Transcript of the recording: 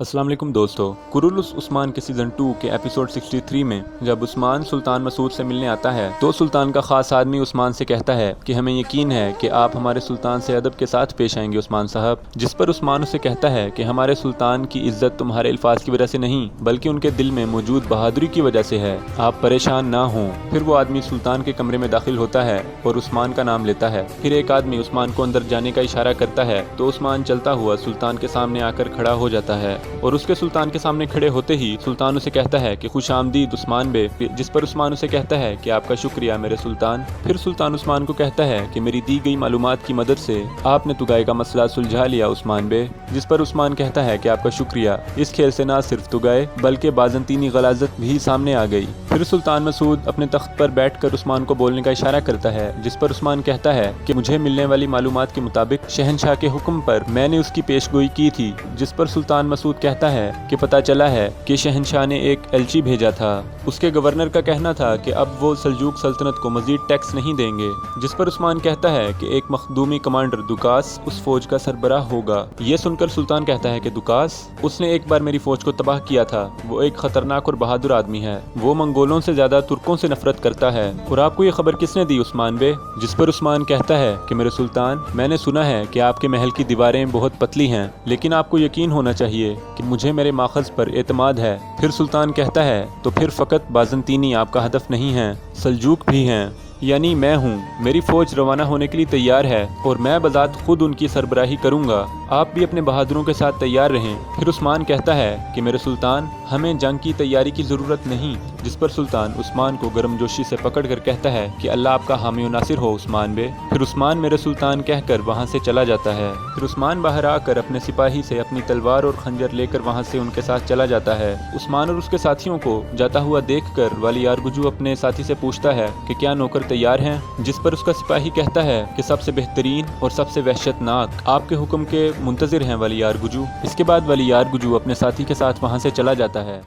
अस्सलाम वालेकुम दोस्तों। कुरुलुस उस्मान के सीज़न 2 के एपिसोड 63 में जब उस्मान सुल्तान मसूद से मिलने आता है तो सुल्तान का ख़ास आदमी उस्मान से कहता है कि हमें यकीन है कि आप हमारे सुल्तान से अदब के साथ पेश आएंगे उस्मान साहब। जिस पर उस्मान उसे कहता है कि हमारे सुल्तान की इज़्ज़त तुम्हारे अल्फाज की वजह से नहीं बल्कि उनके दिल में मौजूद बहादुरी की वजह से है, आप परेशान ना हों। फिर वो आदमी सुल्तान के कमरे में दाखिल होता है और उस्मान का नाम लेता है। फिर एक आदमी उस्मान को अंदर जाने का इशारा करता है तो उस्मान चलता हुआ सुल्तान के सामने आकर खड़ा हो जाता है और उसके सुल्तान के सामने खड़े होते ही सुल्तान उसे कहता है कि खुश आमदीद उस्मान बे। जिस पर उस्मान उसे कहता है कि आपका शुक्रिया मेरे सुल्तान। फिर सुल्तान उस्मान को कहता है कि मेरी दी गई मालूमात की मदद से आपने तुगाई का मसला सुलझा लिया उस्मान बे। जिस पर उस्मान कहता है कि आपका शुक्रिया, इस खेल से ना सिर्फ तुगाए बल्कि बाज़ंतीनी गलाजत भी सामने आ गई। फिर सुल्तान मसूद अपने तख्त पर बैठकर उस्मान को बोलने का इशारा करता है जिस पर उस्मान कहता है कि मुझे मिलने वाली मालूमात के मुताबिक शहनशाह के हुक्म पर मैंने उसकी पेशगोई की थी। जिस पर सुल्तान मसूद कहता है कि पता चला है कि शहनशाह ने एक एलची भेजा था। उसके गवर्नर का कहना था कि अब वो सल्जूक सल्तनत को मजीद टैक्स नहीं देंगे। जिस पर उस्मान कहता है कि एक मखदूमी कमांडर दुकास उस फौज का सरबराह होगा। ये सुनकर सुल्तान कहता है कि दुकास, उसने एक बार मेरी फौज को तबाह किया था। वो एक खतरनाक और बहादुर आदमी है। वो मंगोलों से ज्यादा तुर्कों से नफरत करता है। और आपको ये खबर किसने दी उस्मान बे? जिस पर उस्मान कहता है कि मेरे सुल्तान, मैंने सुना है कि आपके महल की दीवारें बहुत पतली हैं, लेकिन आपको यकीन होना चाहिए कि मुझे मेरे माखज़ पर एतमाद है। फिर सुल्तान कहता है तो फिर फ़कत बाज़ंतीनी आपका हदफ नहीं है, सल्जूक भी हैं, यानी मैं हूँ। मेरी फ़ौज रवाना होने के लिए तैयार है और मैं बज़ात खुद उनकी सरबराही करूँगा। आप भी अपने बहादुरों के साथ तैयार रहें। फिर उस्मान कहता है कि मेरे सुल्तान, हमें जंग की तैयारी की ज़रूरत नहीं। जिस पर सुल्तान उस्मान को गर्मजोशी से पकड़ कर कहता है कि अल्लाह आपका हामी व नासिर हो उस्मान बे। फिर उस्मान मेरे सुल्तान कहकर वहाँ से चला जाता है। फिर उस्मान बाहर आकर अपने सिपाही से अपनी तलवार और खंजर लेकर वहाँ से उनके साथ चला जाता है। उस्मान और उसके साथियों को जाता हुआ देखकर वाली यारगुजू अपने साथी से पूछता है कि क्या नौकर तैयार हैं? जिस पर उसका सिपाही कहता है कि सबसे बेहतरीन और सबसे वहशतनाक, आपके हुक्म के मुंतज़िर हैं वाली यारगुजू। इसके बाद वाली यारगुजू अपने साथी के साथ वहाँ से चला जाता है।